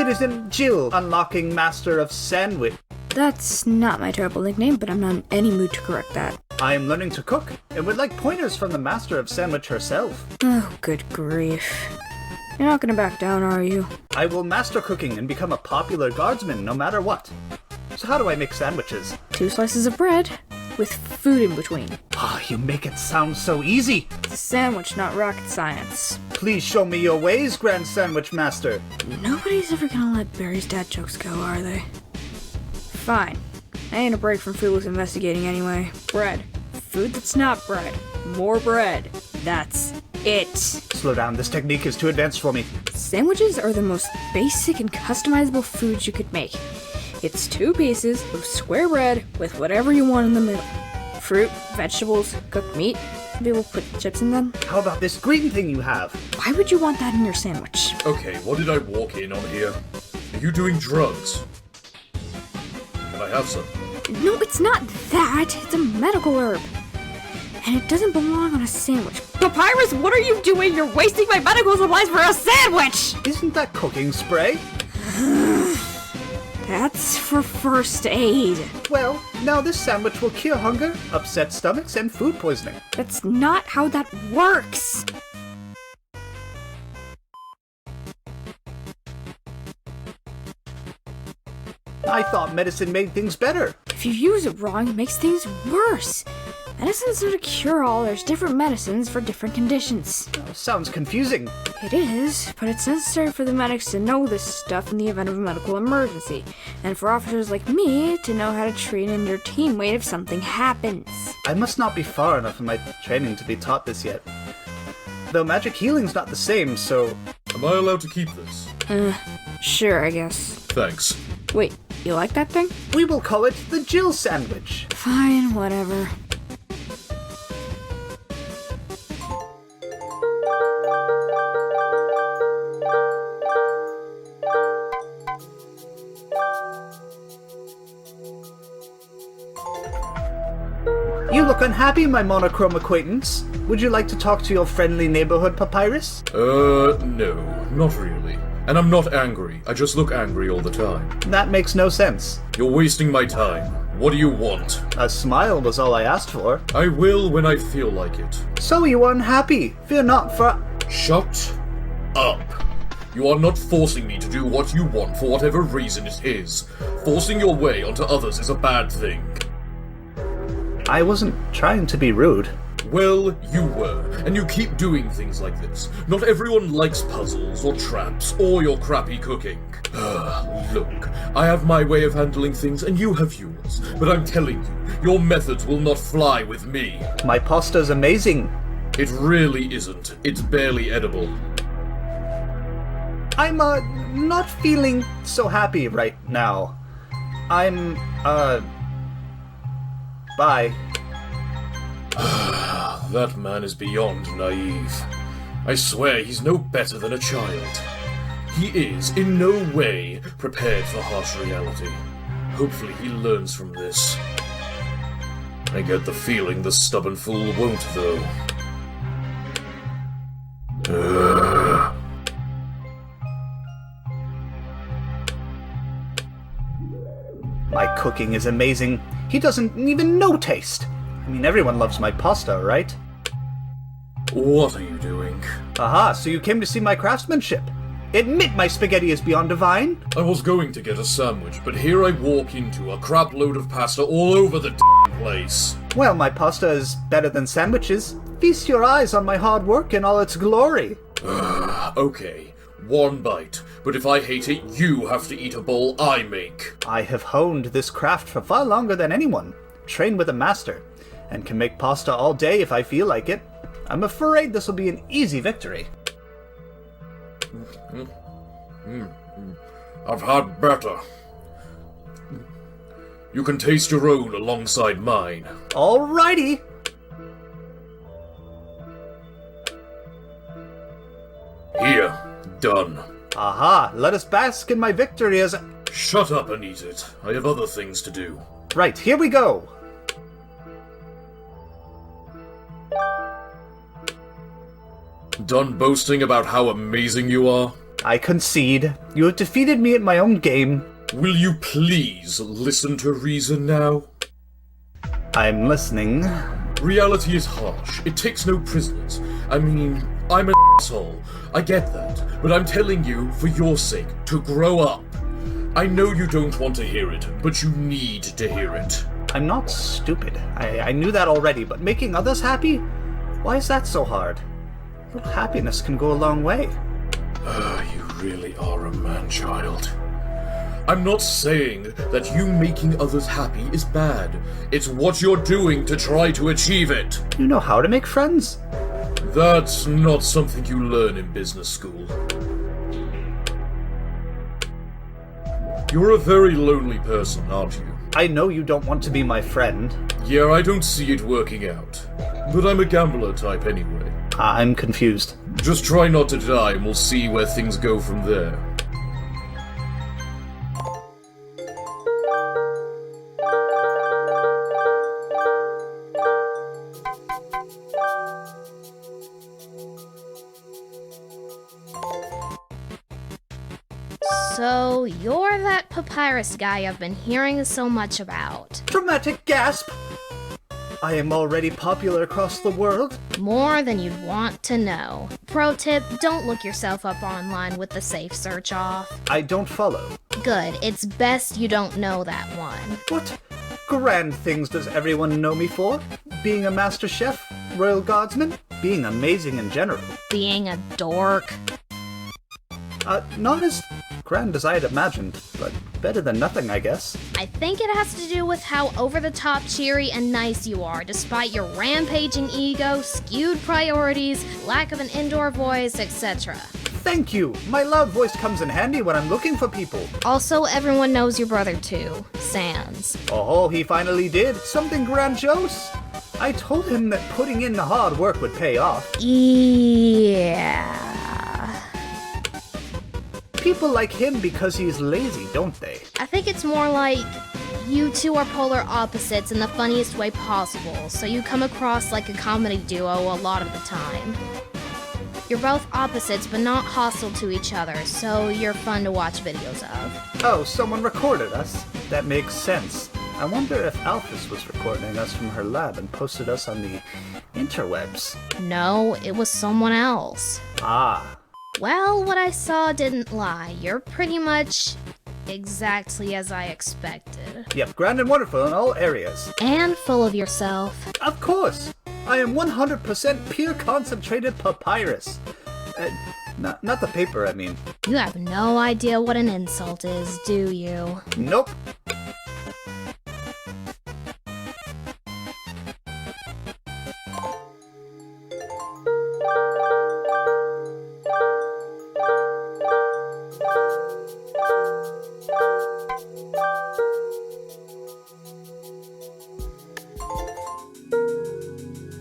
if it isn't Jill, unlocking master of sandwich. That's not my terrible nickname, but I'm not in any mood to correct that. I am learning to cook, and would like pointers from the master of sandwich herself. Oh, good grief. You're not gonna back down, are you? I will master cooking and become a popular guardsman no matter what. So how do I make sandwiches? 2 slices of bread, with food in between. Ah, you make it sound so easy. It's a sandwich, not rocket science. Please show me your ways, Grand Sandwich Master. Nobody's ever gonna let Barry's dad jokes go, are they? Fine. I ain't a break from foodless investigating anyway. Bread. Food that's not bread. More bread. That's it. Slow down, this technique is too advanced for me. Sandwiches are the most basic and customizable foods you could make. It's 2 pieces of square bread with whatever you want in the middle. Fruit, vegetables, cooked meat. Some people put chips in them. How about this green thing you have? Why would you want that in your sandwich? Okay, what did I walk in on here? Are you doing drugs? Can I have some? No, it's not that. It's a medical herb. And it doesn't belong on a sandwich. Papyrus, what are you doing? You're wasting my medical supplies for a sandwich! Isn't that cooking spray? That's for first aid. Well, now this sandwich will cure hunger, upset stomachs, and food poisoning. That's not how that works. I thought medicine made things better. If you use it wrong, it makes things worse. Medicine's not a cure-all. There's different medicines for different conditions. Sounds confusing. It is, but it's necessary for the medics to know this stuff in the event of a medical emergency, and for officers like me to know how to train in your team weight if something happens. I must not be far enough in my training to be taught this yet. Though magic healing's not the same, so... Am I allowed to keep this? Sure, I guess. Thanks. Wait, you like that thing? We will call it the Jill Sandwich. Fine, whatever. You look unhappy, my monochrome acquaintance. Would you like to talk to your friendly neighborhood papyrus? No, not really. And I'm not angry. I just look angry all the time. That makes no sense. You're wasting my time. What do you want? A smile was all I asked for. I will when I feel like it. So you are unhappy. Fear not, for... Shut up. You are not forcing me to do what you want for whatever reason it is. Forcing your way onto others is a bad thing. I wasn't trying to be rude. Well, you were, and you keep doing things like this. Not everyone likes puzzles, or traps, or your crappy cooking. Look, I have my way of handling things, and you have yours. But I'm telling you, your methods will not fly with me. My pasta's amazing. It really isn't. It's barely edible. I'm, not feeling so happy right now. I'm, bye. That man is beyond naive. I swear he's no better than a child. He is, in no way, prepared for harsh reality. Hopefully he learns from this. I get the feeling the stubborn fool won't, though. My cooking is amazing. He doesn't even know taste. I mean, everyone loves my pasta, right? What are you doing? Aha, so you came to see my craftsmanship. Admit my spaghetti is beyond divine. I was going to get a sandwich, but here I walk into a crap load of pasta all over the place. Well, my pasta is better than sandwiches. Feast your eyes on my hard work in all its glory. Okay, one bite. But if I hate it, you have to eat a bowl I make. I have honed this craft for far longer than anyone. Trained with a master. And can make pasta all day if I feel like it. I'm afraid this will be an easy victory. I've had better. You can taste your own alongside mine. Alrighty. Here, done. Aha, let us bask in my victory as... Shut up and eat it. I have other things to do. Right, here we go. Done boasting about how amazing you are? I concede. You have defeated me at my own game. Will you please listen to reason now? I'm listening. Reality is harsh. It takes no prisoners. I mean, I'm an asshole. I get that. But I'm telling you, for your sake, to grow up. I know you don't want to hear it, but you need to hear it. I'm not stupid. I knew that already, but making others happy? Why is that so hard? A little happiness can go a long way. You really are a man-child. I'm not saying that you making others happy is bad. It's what you're doing to try to achieve it. You know how to make friends? That's not something you learn in business school. You're a very lonely person, aren't you? I know you don't want to be my friend. Yeah, I don't see it working out. But I'm a gambler type anyway. I'm confused. Just try not to die and we'll see where things go from there. So, you're that papyrus guy I've been hearing so much about. Dramatic gasp! I am already popular across the world. More than you'd want to know. Pro tip, don't look yourself up online with the safe search off. I don't follow. Good, it's best you don't know that one. What grand things does everyone know me for? Being a master chef? Royal guardsman? Being amazing in general? Being a dork? Not as grand as I had imagined, but better than nothing, I guess. I think it has to do with how over-the-top cheery and nice you are, despite your rampaging ego, skewed priorities, lack of an indoor voice, etc. Thank you! My loud voice comes in handy when I'm looking for people. Also, everyone knows your brother too, Sans. Oh, he finally did. Something grandiose. I told him that putting in the hard work would pay off. Yeah. People like him because he's lazy, don't they? I think it's more like you two are polar opposites in the funniest way possible, so you come across like a comedy duo a lot of the time. You're both opposites, but not hostile to each other, so you're fun to watch videos of. Oh, someone recorded us? That makes sense. I wonder if Alphys was recording us from her lab and posted us on the interwebs. No, it was someone else. Ah. Well, what I saw didn't lie. You're pretty much exactly as I expected. Yep, grand and wonderful in all areas. And full of yourself. Of course! I am 100% pure concentrated papyrus. Not the paper, I mean. You have no idea what an insult is, do you? Nope.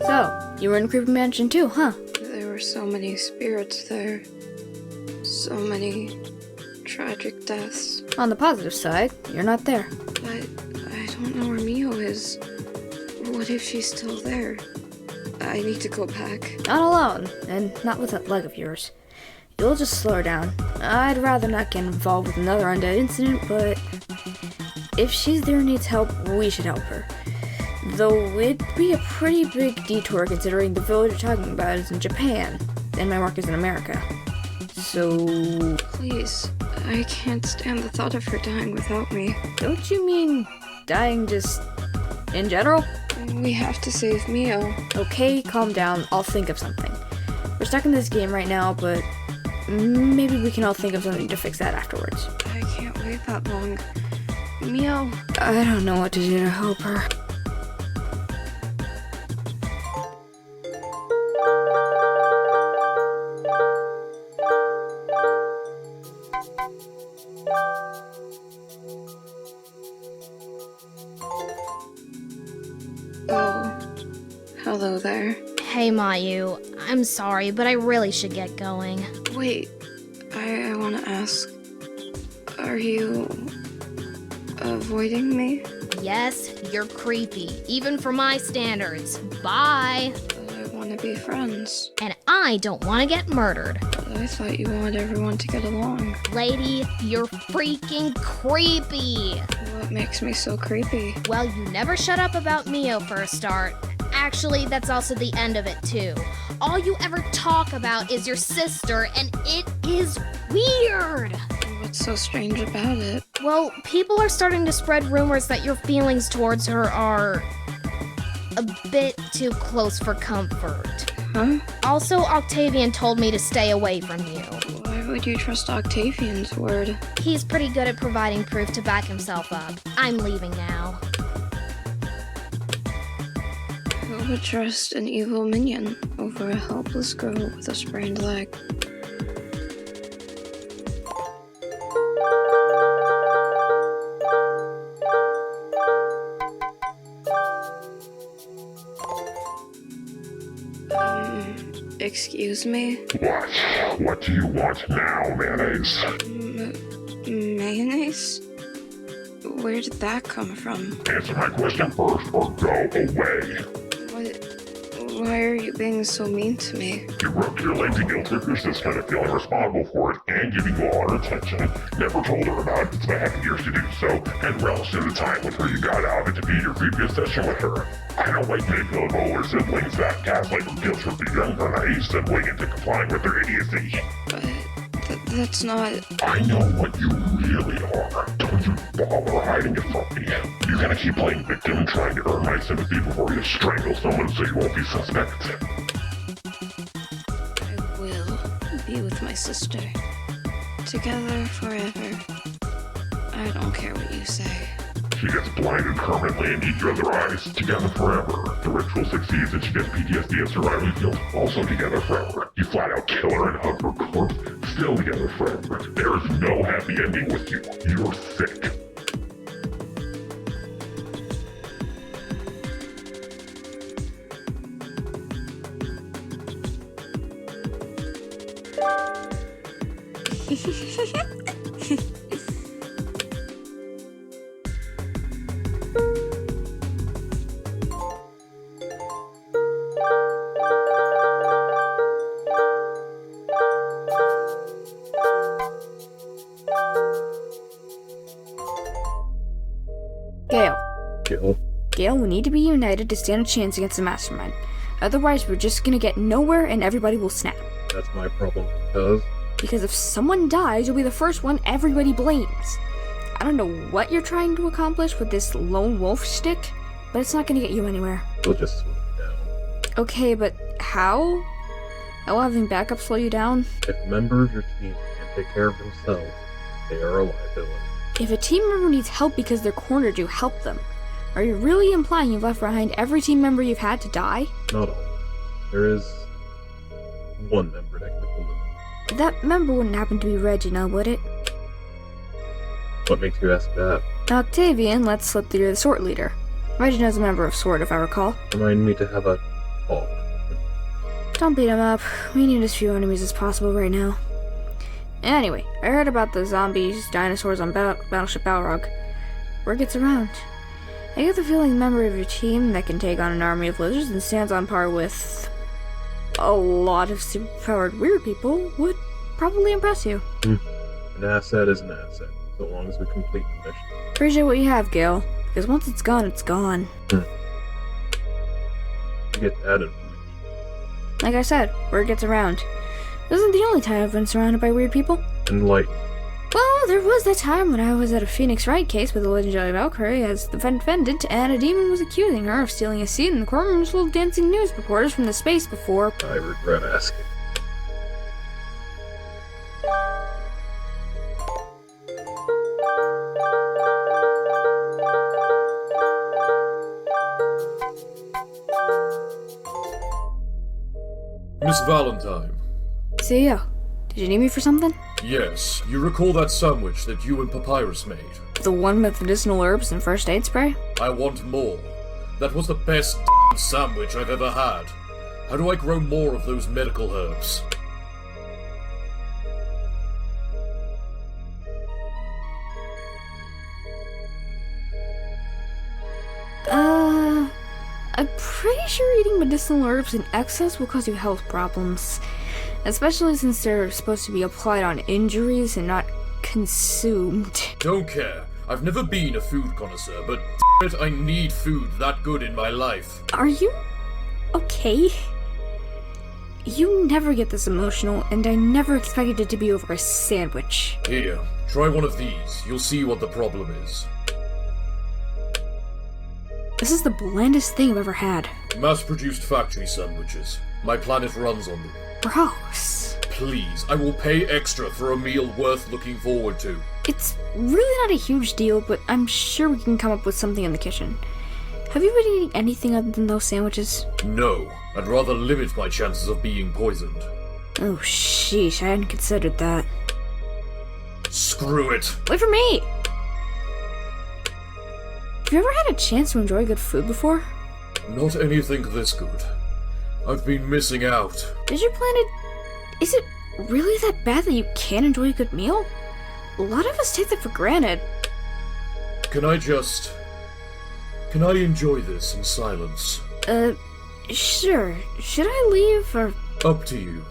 So, you were in Creepy Mansion too, huh? There were so many spirits there. So many tragic deaths. On the positive side, you're not there. But I don't know where Mio is. What if she's still there? I need to go back. Not alone, and not with that leg of yours. You'll just slow her down. I'd rather not get involved with another undead incident, but if she's there and needs help, we should help her. Though it'd be a pretty big detour considering the village you're talking about is in Japan, and my work is in America. So... Please, I can't stand the thought of her dying without me. Don't you mean dying just in general? We have to save Mio. Okay, calm down, I'll think of something. We're stuck in this game right now, but maybe we can all think of something to fix that afterwards. I can't wait that long. Mio... I don't know what to do to help her. Oh, hello there. Hey, Mayu. I'm sorry, but I really should get going. Wait, I want to ask, are you avoiding me? Yes, you're creepy, even for my standards. Bye. I want to be friends. And I don't want to get murdered. I thought you wanted everyone to get along. Lady, you're freaking creepy. What makes me so creepy? Well, you never shut up about Mio for a start. Actually, that's also the end of it, too. All you ever talk about is your sister, and it is weird. What's so strange about it? Well, people are starting to spread rumors that your feelings towards her are a bit too close for comfort. Huh? Also, Octavian told me to stay away from you. Why would you trust Octavian's word? He's pretty good at providing proof to back himself up. I'm leaving now. Who would trust an evil minion over a helpless girl with a sprained leg? Excuse me? What? What do you want now, mayonnaise? Mayonnaise? Where did that come from? Answer my question first or go away. Why are you being so mean to me? You rubbed your lazy guilt trip your sister into feeling responsible for it and giving you all her attention. Never told her about it despite having years to do so, and relished in the time with her you got out of it to be your previous session with her. I don't like manipulative older siblings that gaslight or guilt trip the younger naive sibling into complying with their idiocy. But that's not... I know what you really are. Don't you bother hiding it from me. You're gonna keep playing victim and trying to earn my sympathy before you strangle someone so you won't be suspect. I will be with my sister. Together forever. I don't care what you say. She gets blinded permanently and eat your other eyes. Together forever. The ritual succeeds and she gets PTSD and survival guilt. Also together forever. You flat out kill her and hug her corpse. Still together forever. There is no happy ending with you. You're sick. Gale, we need to be united to stand a chance against the Mastermind. Otherwise, we're just gonna get nowhere and everybody will snap. That's my problem, Because if someone dies, you'll be the first one everybody blames. I don't know what you're trying to accomplish with this lone wolf shtick, but it's not gonna get you anywhere. We'll just slow it down. Okay, but how? How will having backup slow you down? If a member of your team can't take care of themselves, they are a liability. If a team member needs help because they're cornered, you help them. Are you really implying you've left behind every team member you've had to die? Not all. There is one member that can hold it. That member wouldn't happen to be Regina, would it? What makes you ask that? Octavian lets slip that you're the Sort leader. Regina's a member of Sort, if I recall. Remind me to have a talk. Don't beat him up. We need as few enemies as possible right now. Anyway, I heard about the zombies, dinosaurs on Battleship Balrog. Word gets around. I get the feeling a member of your team that can take on an army of lizards and stands on par with a lot of superpowered weird people would probably impress you. An asset is an asset, so long as we complete the mission. Appreciate what you have, Gale, because once it's gone, it's gone. You get that information. Like I said, word gets around. This isn't the only time I've been surrounded by weird people. Enlighten. Well, there was that time when I was at a Phoenix Wright case with a legendary Valkyrie as the defendant, and a demon was accusing her of stealing a seat in the courtrooms full of dancing news reporters from the space before. I regret asking. Miss Valentine. CEO, did you need me for something? Yes, you recall that sandwich that you and Papyrus made? The one with medicinal herbs and first aid spray? I want more. That was the best sandwich I've ever had. How do I grow more of those medical herbs? I'm pretty sure eating medicinal herbs in excess will cause you health problems. Especially since they're supposed to be applied on injuries and not consumed. Don't care. I've never been a food connoisseur, but it, I need food that good in my life. Are you okay? You never get this emotional, and I never expected it to be over a sandwich. Here, try one of these. You'll see what the problem is. This is the blandest thing I've ever had. Mass-produced factory sandwiches. My planet runs on them. Gross. Please, I will pay extra for a meal worth looking forward to. It's really not a huge deal, but I'm sure we can come up with something in the kitchen. Have you been eating anything other than those sandwiches? No, I'd rather limit my chances of being poisoned. Oh, sheesh, I hadn't considered that. Screw it. Wait for me! Have you ever had a chance to enjoy good food before? Not anything this good. I've been missing out. Did you plan it? Is it really that bad that you can't enjoy a good meal? A lot of us take that for granted. Can I enjoy this in silence? Sure. Should I leave, or...? Up to you.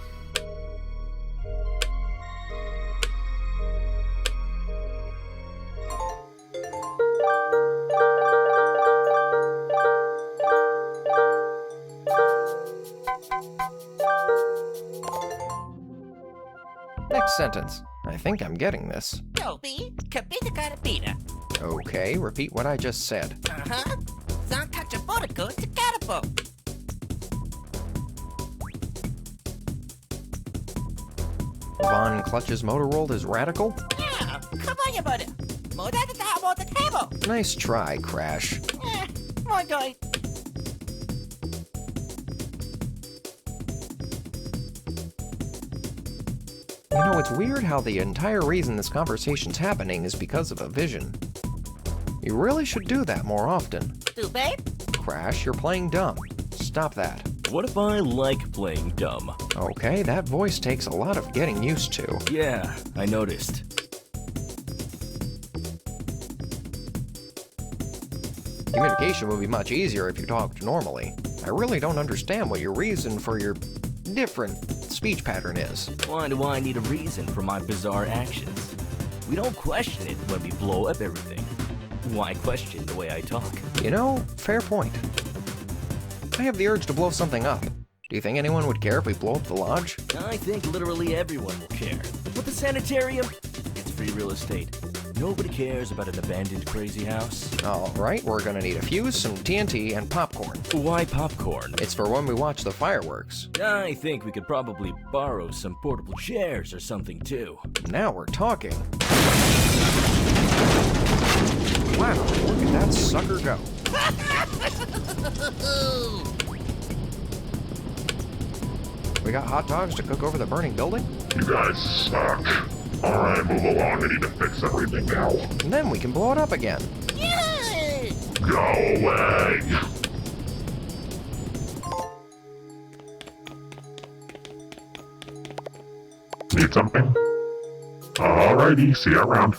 Next sentence. I think I'm getting this. Toby, kapita karapita. Okay, repeat what I just said. Uh-huh. Zan kachaboriko to karapo. Von Clutch's Motorworld is radical? Yeah, come on, you buddy. More than the table. Nice try, Crash. My guy. You know, it's weird how the entire reason this conversation's happening is because of a vision. You really should do that more often. Do, babe? Crash, you're playing dumb. Stop that. What if I like playing dumb? Okay, that voice takes a lot of getting used to. Yeah, I noticed. Communication would be much easier if you talked normally. I really don't understand what your reason for your different speech pattern is. Why do I need a reason for my bizarre actions? We don't question it when we blow up everything. Why question the way I talk? You know, fair point. I have the urge to blow something up. Do you think anyone would care if we blow up the lodge? I think literally everyone will care. But the sanitarium? It's free real estate. Nobody cares about an abandoned crazy house. Alright, we're gonna need a fuse, some TNT, and popcorn. Why popcorn? It's for when we watch the fireworks. I think we could probably borrow some portable chairs or something too. Now we're talking. Wow, look at that sucker go. We got hot dogs to cook over the burning building? You guys suck. Alright, move along. I need to fix everything now. And then we can blow it up again. Yay! Go away! Need something? Alrighty, see you around.